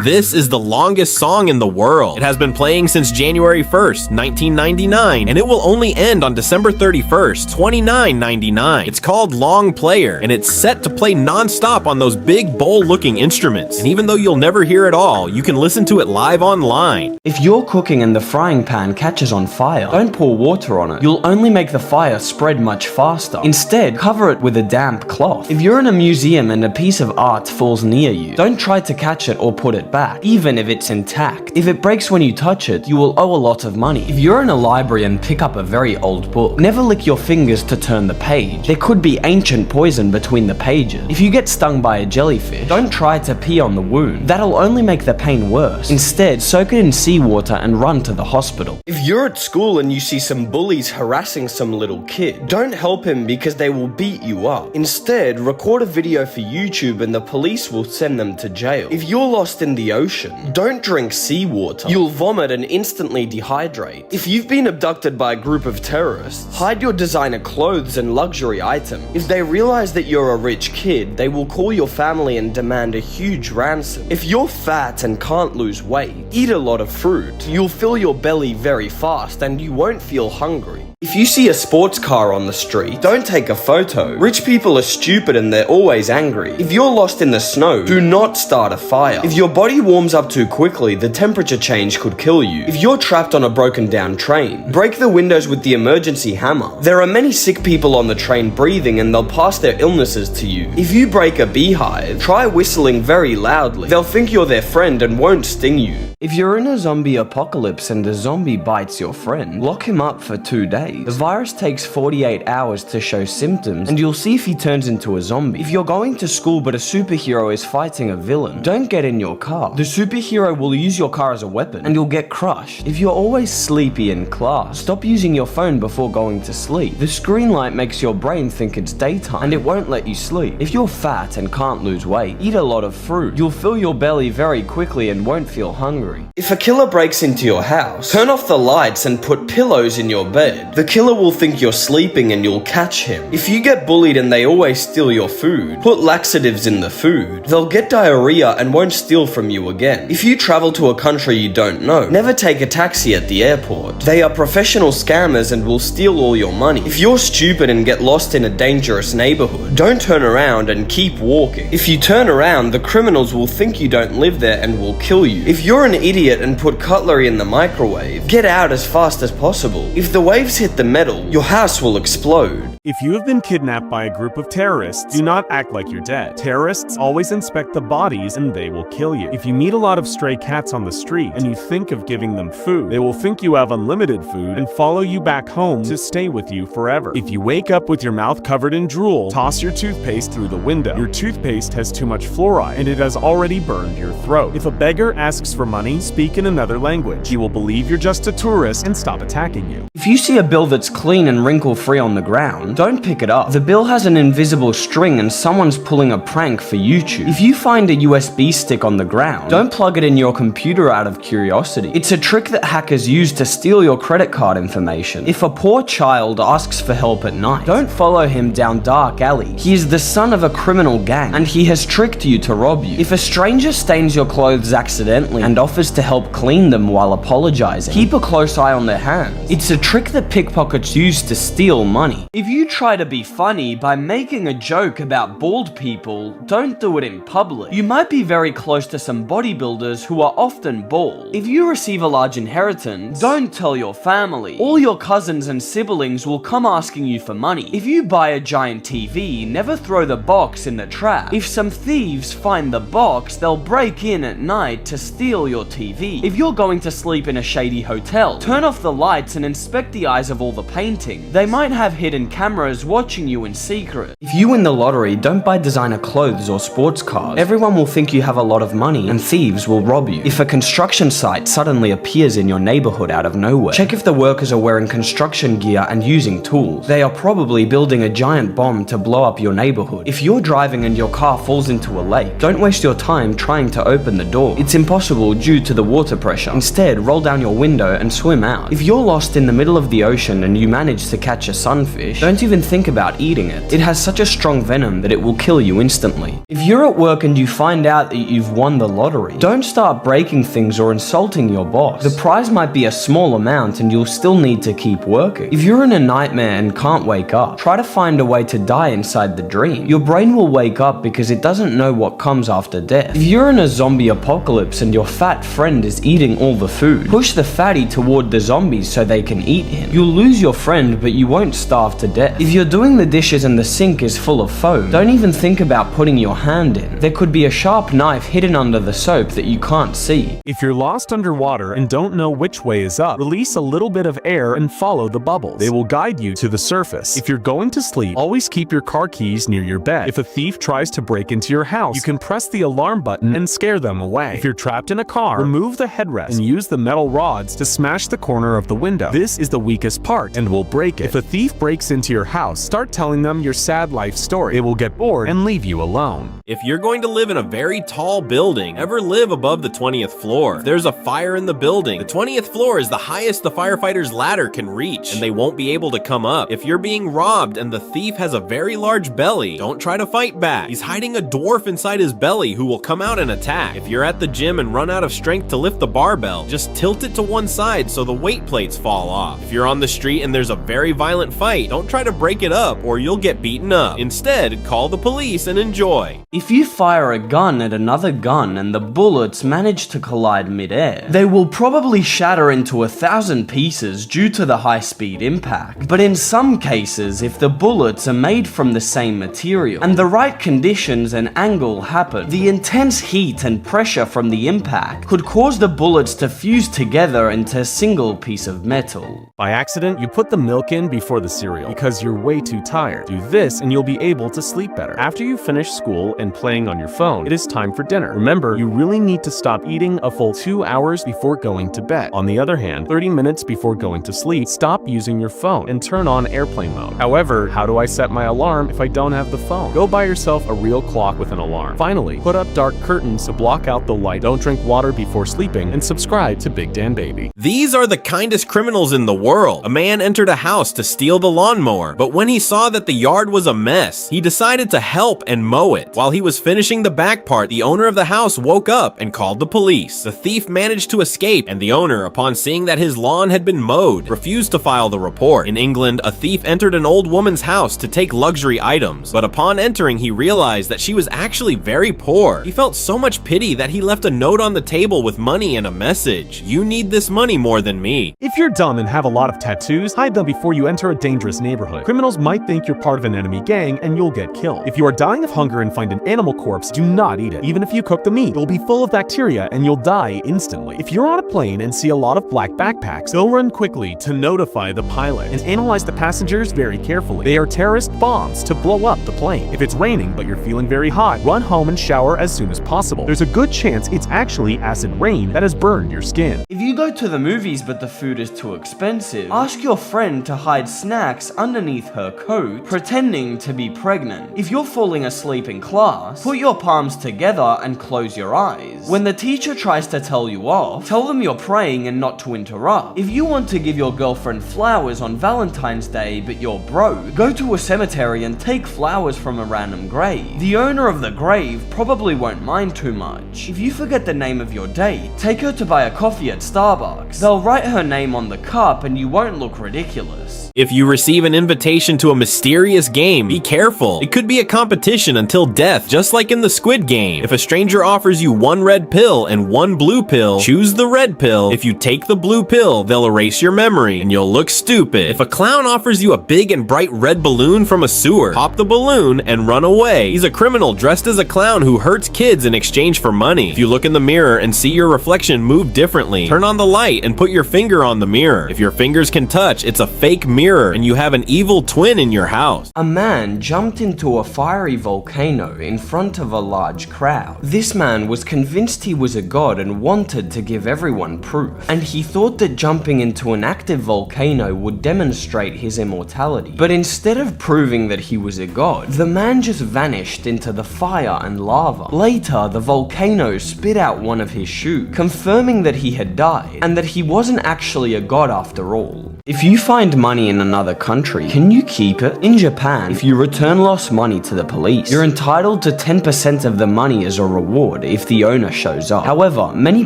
This is the longest song in the world. It has been playing since January 1st, 1999, and it will only end on December 31st, 2999. It's called Long Player, and it's set to play non-stop on those big bowl-looking instruments. And even though you'll never hear it all, you can listen to it live online. If you're cooking and the frying pan catches on fire, don't pour water on it. You'll only make the fire spread much faster. Instead, cover it with a damp cloth. If you're in a museum and a piece of art falls near you, don't try to catch it or put it back, even if it's intact. If it breaks when you touch it, you will owe a lot of money. If you're in a library and pick up a very old book, never lick your fingers to turn the page. There could be ancient poison between the pages. If you get stung by a jellyfish, don't try to pee on the wound. That'll only make the pain worse. Instead, soak it in seawater and run to the hospital. If you're at school and you see some bullies harassing some little kid, don't help him because they will beat you up. Instead, record a video for YouTube and the police will send them to jail. If you're lost in the ocean, don't drink seawater. You'll vomit and instantly dehydrate. If you've been abducted by a group of terrorists, hide your designer clothes and luxury items. If they realize that you're a rich kid, they will call your family and demand a huge ransom. If you're fat and can't lose weight, eat a lot of fruit. You'll fill your belly very fast and you won't feel hungry. If you see a sports car on the street, don't take a photo. Rich people are stupid and they're always angry. If you're lost in the snow, do not start a fire. If your body warms up too quickly, the temperature change could kill you. If you're trapped on a broken down train, break the windows with the emergency hammer. There are many sick people on the train breathing and they'll pass their illnesses to you. If you break a beehive, try whistling very loudly. They'll think you're their friend and won't sting you. If you're in a zombie apocalypse and a zombie bites your friend, lock him up for 2 days. The virus takes 48 hours to show symptoms, and you'll see if he turns into a zombie. If you're going to school but a superhero is fighting a villain, don't get in your car. The superhero will use your car as a weapon, and you'll get crushed. If you're always sleepy in class, stop using your phone before going to sleep. The screen light makes your brain think it's daytime, and it won't let you sleep. If you're fat and can't lose weight, eat a lot of fruit. You'll fill your belly very quickly and won't feel hungry. If a killer breaks into your house, turn off the lights and put pillows in your bed. The killer will think you're sleeping and you'll catch him. If you get bullied and they always steal your food, put laxatives in the food. They'll get diarrhea and won't steal from you again. If you travel to a country you don't know, never take a taxi at the airport. They are professional scammers and will steal all your money. If you're stupid and get lost in a dangerous neighborhood, don't turn around and keep walking. If you turn around, the criminals will think you don't live there and will kill you. If you're an idiot and put cutlery in the microwave, get out as fast as possible. If the waves hit the metal, your house will explode. If you have been kidnapped by a group of terrorists, do not act like you're dead. Terrorists always inspect the bodies and they will kill you. If you meet a lot of stray cats on the street and you think of giving them food, they will think you have unlimited food and follow you back home to stay with you forever. If you wake up with your mouth covered in drool, toss your toothpaste through the window. Your toothpaste has too much fluoride and it has already burned your throat. If a beggar asks for money, speak in another language. He will believe you're just a tourist and stop attacking you. If you see a bill that's clean and wrinkle-free on the ground, don't pick it up. The bill has an invisible string and someone's pulling a prank for YouTube. If you find a USB stick on the ground, don't plug it in your computer out of curiosity. It's a trick that hackers use to steal your credit card information. If a poor child asks for help at night, don't follow him down dark alley. He is the son of a criminal gang and he has tricked you to rob you. If a stranger stains your clothes accidentally and offers to help clean them while apologizing, keep a close eye on their hands. It's a trick that pickpockets use to steal money. If you try to be funny by making a joke about bald people, don't do it in public. You might be very close to some bodybuilders who are often bald. If you receive a large inheritance, don't tell your family. All your cousins and siblings will come asking you for money. If you buy a giant TV, never throw the box in the trash. If some thieves find the box, they'll break in at night to steal your TV. If you're going to sleep in a shady hotel, turn off the lights and inspect the eyes of all the paintings. They might have hidden cameras watching you in secret. If you win the lottery, don't buy designer clothes or sports cars. Everyone will think you have a lot of money and thieves will rob you. If a construction site suddenly appears in your neighborhood out of nowhere, check if the workers are wearing construction gear and using tools. They are probably building a giant bomb to blow up your neighborhood. If you're driving and your car falls into a lake, don't waste your time trying to open the door. It's impossible due to the water pressure. Instead, roll down your window and swim out. If you're lost in the middle of the ocean and you manage to catch a sunfish, don't don't even think about eating it. It has such a strong venom that it will kill you instantly. If you're at work and you find out that you've won the lottery, don't start breaking things or insulting your boss. The prize might be a small amount and you'll still need to keep working. If you're in a nightmare and can't wake up, try to find a way to die inside the dream. Your brain will wake up because it doesn't know what comes after death. If you're in a zombie apocalypse and your fat friend is eating all the food, push the fatty toward the zombies so they can eat him. You'll lose your friend, but you won't starve to death. If you're doing the dishes and the sink is full of foam, don't even think about putting your hand in. There could be a sharp knife hidden under the soap that you can't see. If you're lost underwater and don't know which way is up, release a little bit of air and follow the bubbles. They will guide you to the surface. If you're going to sleep, always keep your car keys near your bed. If a thief tries to break into your house, you can press the alarm button and scare them away. If you're trapped in a car, remove the headrest and use the metal rods to smash the corner of the window. This is the weakest part and will break it. If a thief breaks into your house, start telling them your sad life story. They will get bored and leave you alone. If you're going to live in a very tall building, never live above the 20th floor. If there's a fire in the building, the 20th floor is the highest the firefighter's ladder can reach, and they won't be able to come up. If you're being robbed and the thief has a very large belly, don't try to fight back. He's hiding a dwarf inside his belly who will come out and attack. If you're at the gym and run out of strength to lift the barbell, just tilt it to one side so the weight plates fall off. If you're on the street and there's a very violent fight, don't try to break it up or you'll get beaten up. Instead, call the police and enjoy. If you fire a gun at another gun and the bullets manage to collide mid-air, they will probably shatter into 1,000 pieces due to the high-speed impact. But in some cases, if the bullets are made from the same material and the right conditions and angle happen, the intense heat and pressure from the impact could cause the bullets to fuse together into a single piece of metal. By accident, you put the milk in before the cereal because you're way too tired. Do this and you'll be able to sleep better. After you finish school and playing on your phone, it is time for dinner. Remember, you really need to stop eating a full 2 hours before going to bed. On the other hand, 30 minutes before going to sleep, stop using your phone and turn on airplane mode. However, how do I set my alarm if I don't have the phone? Go buy yourself a real clock with an alarm. Finally, put up dark curtains to block out the light. Don't drink water before sleeping, and subscribe to Big Dan Baby. These are the kindest criminals in the world. A man entered a house to steal the lawnmower, but when he saw that the yard was a mess, he decided to help and mow it. While he was finishing the back part, the owner of the house woke up and called the police. The thief managed to escape, and the owner, upon seeing that his lawn had been mowed, refused to file the report. In England, a thief entered an old woman's house to take luxury items, but upon entering, he realized that she was actually very poor. He felt so much pity that he left a note on the table with money and a message. "You need this money more than me." If you're dumb and have a lot of tattoos, hide them before you enter a dangerous neighborhood. Criminals might think you're part of an enemy gang and you'll get killed. If you are dying of hunger and find an animal corpse, do not eat it. Even if you cook the meat, it will be full of bacteria and you'll die instantly. If you're on a plane and see a lot of black backpacks, go run quickly to notify the pilot and analyze the passengers very carefully. They are terrorist bombs to blow up the plane. If it's raining but you're feeling very hot, run home and shower as soon as possible. There's a good chance it's actually acid rain that has burned your skin. If you go to the movies but the food is too expensive, ask your friend to hide snacks underneath her coat, pretending to be pregnant. If you're falling asleep in class, put your palms together and close your eyes. When the teacher tries to tell you off, tell them you're praying and not to interrupt. If you want to give your girlfriend flowers on Valentine's Day but you're broke, go to a cemetery and take flowers from a random grave. The owner of the grave probably won't mind too much. If you forget the name of your date, take her to buy a coffee at Starbucks. They'll write her name on the cup and you won't look ridiculous. If you receive an invitation to a mysterious game, be careful. It could be a competition until death, just like in the Squid Game. If a stranger offers you one red pill and one blue pill, choose the red pill. If you take the blue pill, they'll erase your memory and you'll look stupid. If a clown offers you a big and bright red balloon from a sewer, pop the balloon and run away. He's a criminal dressed as a clown who hurts kids in exchange for money. If you look in the mirror and see your reflection move differently, turn on the light and put your finger on the mirror. If your fingers can touch, it's a fake mirror and you have an evil twin in your house. A man jumped into a fiery volcano in front of a large crowd. This man was convinced he was a god and wanted to give everyone proof. And he thought that jumping into an active volcano would demonstrate his immortality. But instead of proving that he was a god, the man just vanished into the fire and lava. Later, the volcano spit out one of his shoes, confirming that he had died and that he wasn't actually a god after all. If you find money in another country, you. Can you keep it? In Japan, if you return lost money to the police, you're entitled to 10% of the money as a reward if the owner shows up. However, many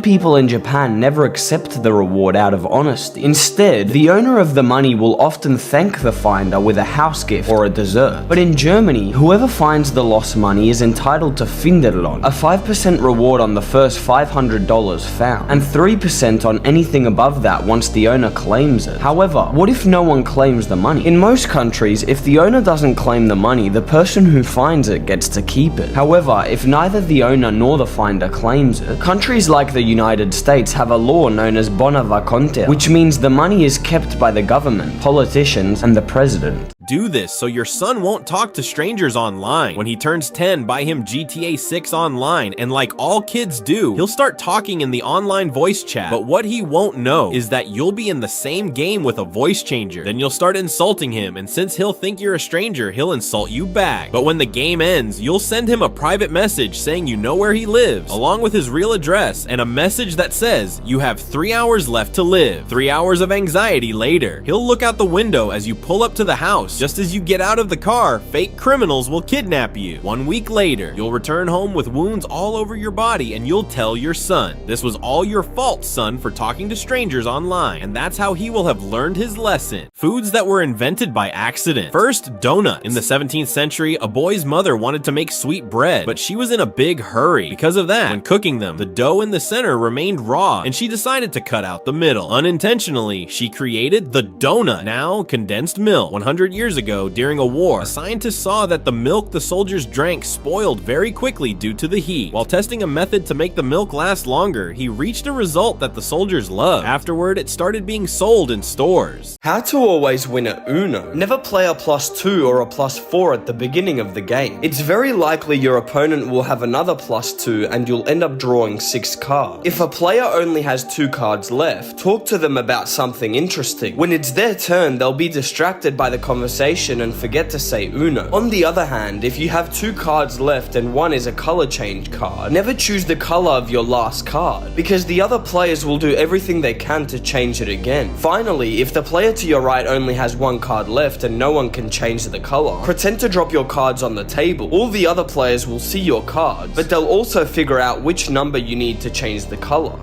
people in Japan never accept the reward out of honesty. Instead, the owner of the money will often thank the finder with a house gift or a dessert. But in Germany, whoever finds the lost money is entitled to Finderlohn, a 5% reward on the first $500 found, and 3% on anything above that once the owner claims it. However, what if no one claims the money? In most countries, if the owner doesn't claim the money, the person who finds it gets to keep it. However, if neither the owner nor the finder claims it, countries like the United States have a law known as bona vacantia, which means the money is kept by the government, politicians, and the president. Do this so your son won't talk to strangers online. When he turns 10, buy him GTA 6 online, and like all kids do, he'll start talking in the online voice chat. But what he won't know is that you'll be in the same game with a voice changer. Then you'll start insulting him, and since he'll think you're a stranger, he'll insult you back. But when the game ends, you'll send him a private message saying you know where he lives, along with his real address, and a message that says, you have 3 hours left to live. 3 hours of anxiety later. He'll look out the window as you pull up to the house. Just as you get out of the car, fake criminals will kidnap you. 1 week later, you'll return home with wounds all over your body and you'll tell your son, this was all your fault, son, for talking to strangers online. And that's how he will have learned his lesson. Foods that were invented by accident. First, donuts. In the 17th century, a boy's mother wanted to make sweet bread, but she was in a big hurry. Because of that, when cooking them, the dough in the center remained raw, and she decided to cut out the middle. Unintentionally, she created the donut, now condensed milk. 100 years ago, during a war, a scientist saw that the milk the soldiers drank spoiled very quickly due to the heat. While testing a method to make the milk last longer, he reached a result that the soldiers loved. Afterward, it started being sold in stores. How to always win at Uno. Never play a +2 or a +4 at the beginning of the game. It's very likely your opponent will have another +2 and you'll end up drawing 6 cards. If a player only has 2 cards left, talk to them about something interesting. When it's their turn, they'll be distracted by the conversation and forget to say Uno. On the other hand, if you have 2 cards left and one is a color change card, never choose the color of your last card, because the other players will do everything they can to change it again. Finally, if the player to your right only has 1 card left and no one can change the color, pretend to drop your cards on the table. All the other players will see your cards, but they'll also figure out which number you need to change the color.